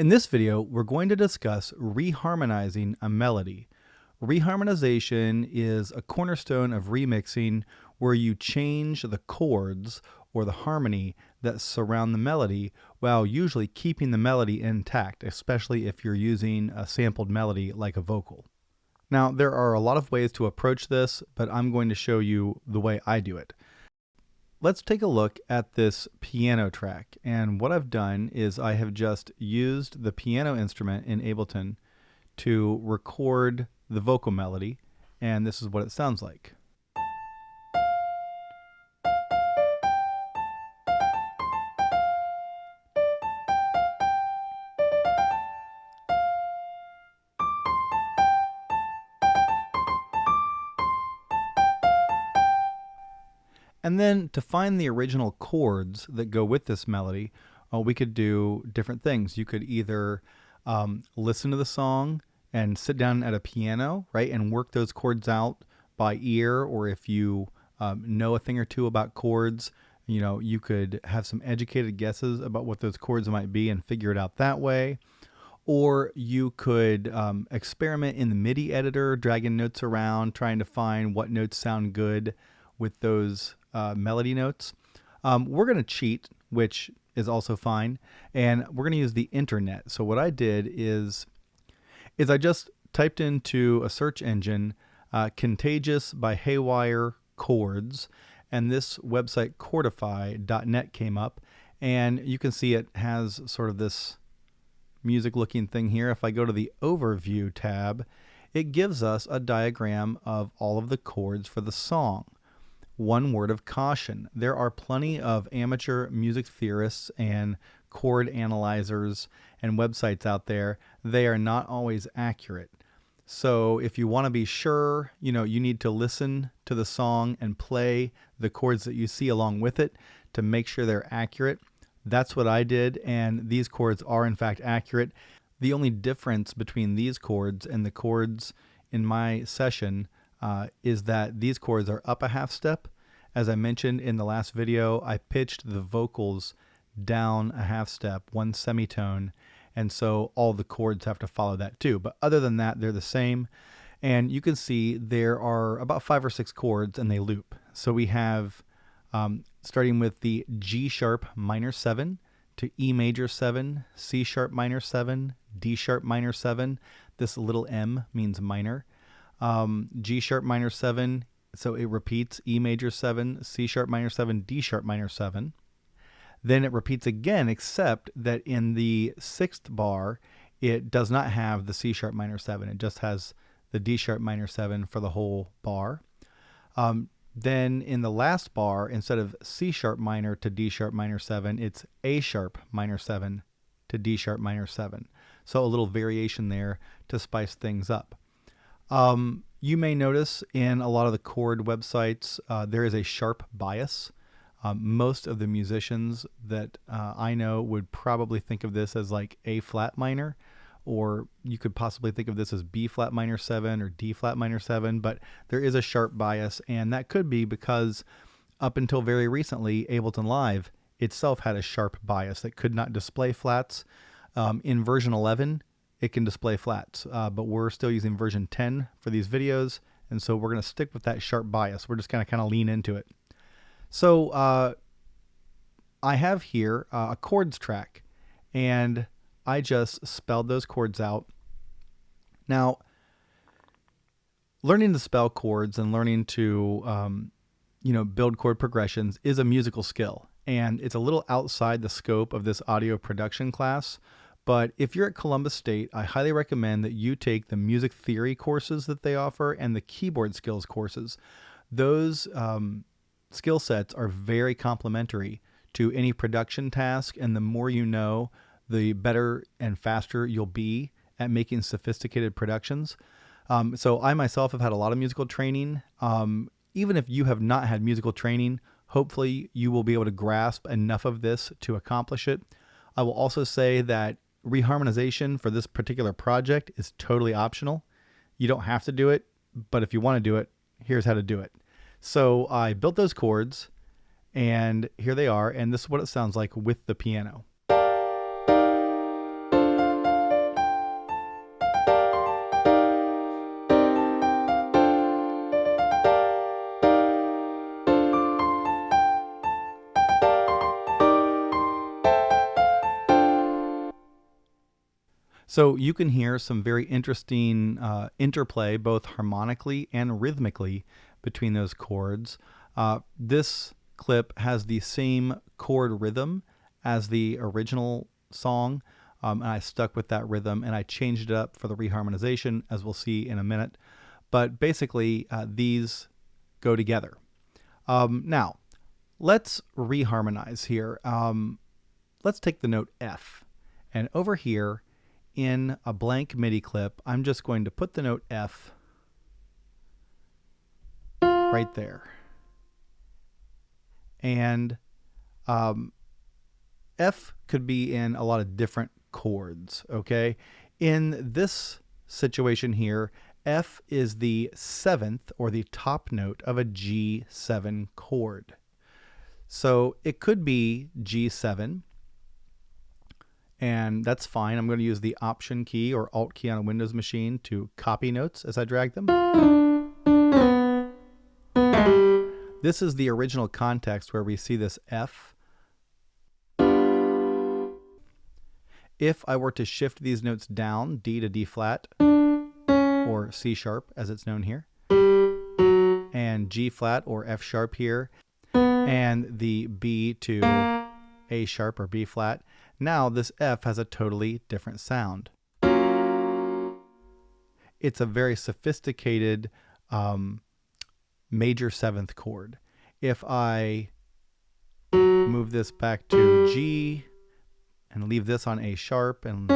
In this video, we're going to discuss reharmonizing a melody. Reharmonization is a cornerstone of remixing where you change the chords or the harmony that surround the melody while usually keeping the melody intact, especially if you're using a sampled melody like a vocal. Now, there are a lot of ways to approach this, but I'm going to show you the way I do it. Let's take a look at this piano track, and what I've done is I have just used the piano instrument in Ableton to record the vocal melody, and this is what it sounds like. And then to find the original chords that go with this melody, we could do different things. You could either listen to the song and sit down at a piano, right, and work those chords out by ear, or if you know a thing or two about chords, you could have some educated guesses about what those chords might be and figure it out that way. Or you could experiment in the MIDI editor, dragging notes around, trying to find what notes sound good with those melody notes. We're going to cheat, which is also fine, and we're going to use the internet. So what I did is I just typed into a search engine Contagious by Haywire chords, and this website chordify.net came up, and you can see it has sort of this music looking thing here. If I go to the overview tab, it gives us a diagram of all of the chords for the song. One word of caution: there are plenty of amateur music theorists and chord analyzers and websites out there. They are not always accurate. So if you want to be sure, you need to listen to the song and play the chords that you see along with it to make sure they're accurate. That's what I did, and these chords are in fact accurate. The only difference between these chords and the chords in my session is that these chords are up a half step. As I mentioned in the last video, I pitched the vocals down a half step, one semitone, and so all the chords have to follow that too. But other than that, they're the same. And you can see there are about 5 or 6 chords and they loop. So we have starting with the G sharp minor 7 to E major 7, C sharp minor 7, D sharp minor 7. This little M means minor. G sharp minor 7, so it repeats E major 7, C sharp minor 7, D sharp minor 7. Then it repeats again, except that in the 6th bar, it does not have the C sharp minor 7. It just has the D sharp minor 7 for the whole bar. Then in the last bar, instead of C sharp minor to D sharp minor 7, it's A sharp minor 7 to D sharp minor 7. So a little variation there to spice things up. You may notice in a lot of the chord websites, there is a sharp bias. Most of the musicians that I know would probably think of this as like A flat minor, or you could possibly think of this as B flat minor 7 or D flat minor 7, but there is a sharp bias, and that could be because up until very recently, Ableton Live itself had a sharp bias that could not display flats. In version 11, it can display flats, but we're still using version 10 for these videos, and so we're going to stick with that sharp bias. We're just going to kind of lean into it. So I have here a chords track, and I just spelled those chords out. Now, learning to spell chords and learning to build chord progressions is a musical skill, and it's a little outside the scope of this audio production class. But if you're at Columbus State, I highly recommend that you take the music theory courses that they offer and the keyboard skills courses. Those skill sets are very complementary to any production task, and the more you know, the better and faster you'll be at making sophisticated productions. So I myself have had a lot of musical training. Even if you have not had musical training, hopefully you will be able to grasp enough of this to accomplish it. I will also say that reharmonization for this particular project is totally optional. You don't have to do it, but if you want to do it, here's how to do it. So I built those chords, and here they are, and this is what it sounds like with the piano. So you can hear some very interesting interplay, both harmonically and rhythmically, between those chords. This clip has the same chord rhythm as the original song, and I stuck with that rhythm, and I changed it up for the reharmonization, as we'll see in a minute. But basically, these go together. Now, let's reharmonize here. Let's take the note F, and over here in a blank MIDI clip, I'm just going to put the note F right there. And F could be in a lot of different chords, okay? In this situation here, F is the seventh or the top note of a G7 chord. So it could be G7, and that's fine. I'm going to use the Option key or Alt key on a Windows machine to copy notes as I drag them. This is the original context where we see this F. If I were to shift these notes down, D to D flat, or C sharp as it's known here, and G flat or F sharp here, and the B to A sharp or B flat, now this F has a totally different sound. It's a very sophisticated major seventh chord. If I move this back to G and leave this on A sharp and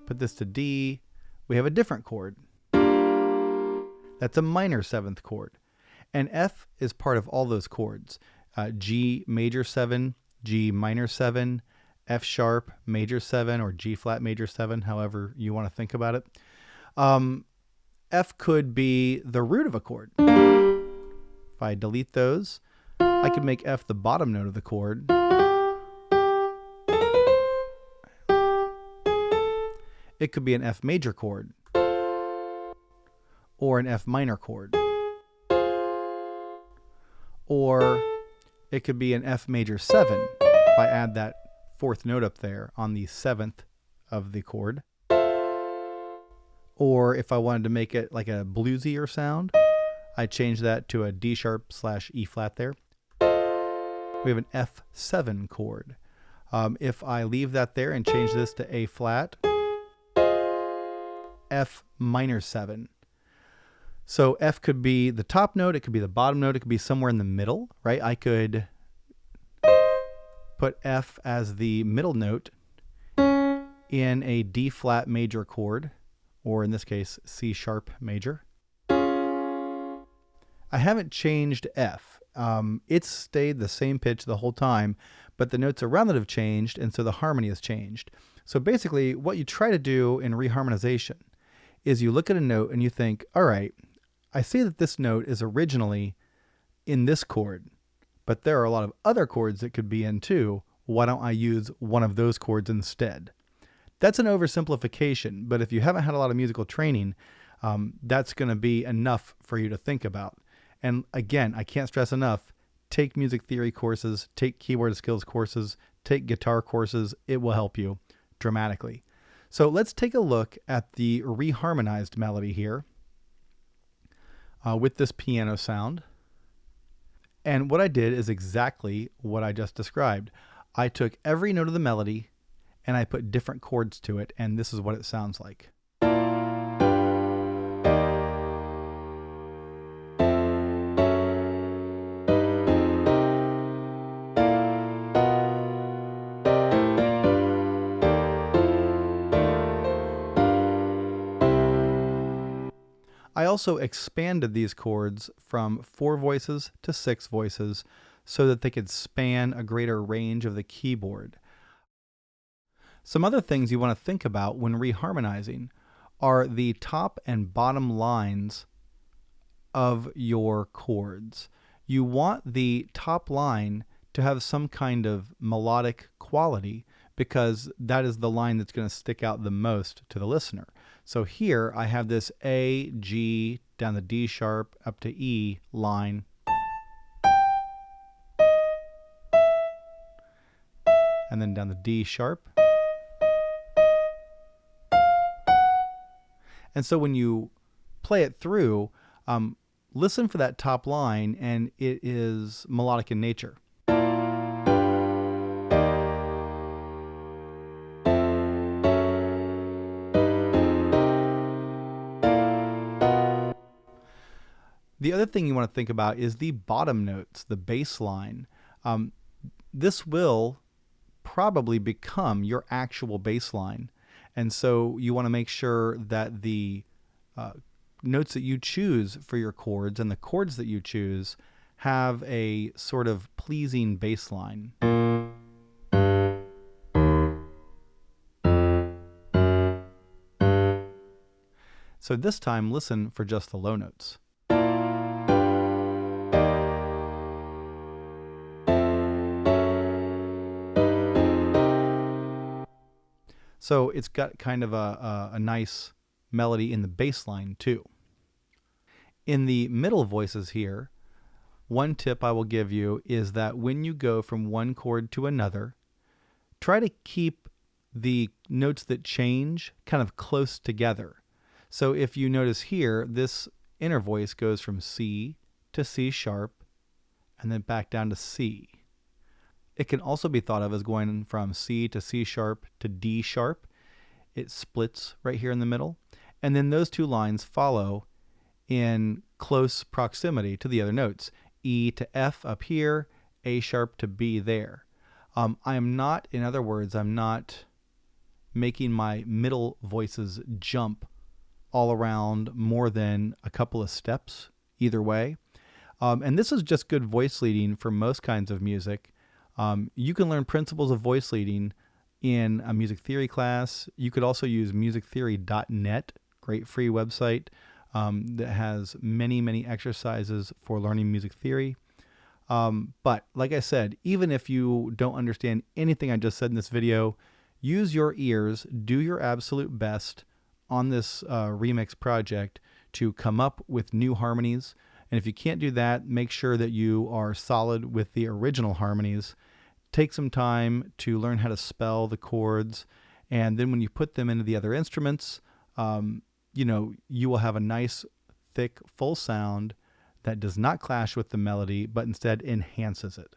put this to D, we have a different chord. That's a minor seventh chord. And F is part of all those chords. G major 7, G minor 7, F sharp major 7, or G flat major 7, however you want to think about it. F could be the root of a chord. If I delete those, I could make F the bottom note of the chord. It could be an F major chord or an F minor chord. Or it could be an F major 7 if I add that fourth note up there on the seventh of the chord. Or if I wanted to make it like a bluesier sound, I change that to a D sharp / E flat there. We have an F7 chord. If I leave that there and change this to A flat, F minor 7. So F could be the top note, it could be the bottom note, it could be somewhere in the middle, right? I could put F as the middle note in a D flat major chord, or in this case, C sharp major. I haven't changed F. It's stayed the same pitch the whole time, but the notes around it have changed, and so the harmony has changed. So basically, what you try to do in reharmonization is you look at a note and you think, all right, I see that this note is originally in this chord, but there are a lot of other chords that could be in too. Why don't I use one of those chords instead? That's an oversimplification, but if you haven't had a lot of musical training, that's going to be enough for you to think about. And again, I can't stress enough, take music theory courses, take keyboard skills courses, take guitar courses. It will help you dramatically. So let's take a look at the reharmonized melody here with this piano sound. And what I did is exactly what I just described. I took every note of the melody and I put different chords to it, and this is what it sounds like. I also expanded these chords from 4 voices to 6 voices so that they could span a greater range of the keyboard. Some other things you want to think about when reharmonizing are the top and bottom lines of your chords. You want the top line to have some kind of melodic quality because that is the line that's going to stick out the most to the listener. So here I have this A, G, down the D sharp, up to E line. And then down the D sharp. And so when you play it through, listen for that top line, and it is melodic in nature. The other thing you want to think about is the bottom notes, the bass line. This will probably become your actual bass line. And so you want to make sure that the notes that you choose for your chords and the chords that you choose have a sort of pleasing bass line. So this time, listen for just the low notes. So it's got kind of a nice melody in the bass line too. In the middle voices here, one tip I will give you is that when you go from one chord to another, try to keep the notes that change kind of close together. So if you notice here, this inner voice goes from C to C sharp and then back down to C. It can also be thought of as going from C to C sharp to D sharp. It splits right here in the middle. And then those two lines follow in close proximity to the other notes. E to F up here, A sharp to B there. I'm not making my middle voices jump all around more than a couple of steps either way. And this is just good voice leading for most kinds of music. You can learn principles of voice leading in a music theory class. You could also use musictheory.net, great free website that has many, many exercises for learning music theory. But like I said, even if you don't understand anything I just said in this video, use your ears, do your absolute best on this remix project to come up with new harmonies. And if you can't do that, make sure that you are solid with the original harmonies. Take some time to learn how to spell the chords, and then when you put them into the other instruments, you will have a nice, thick, full sound that does not clash with the melody, but instead enhances it.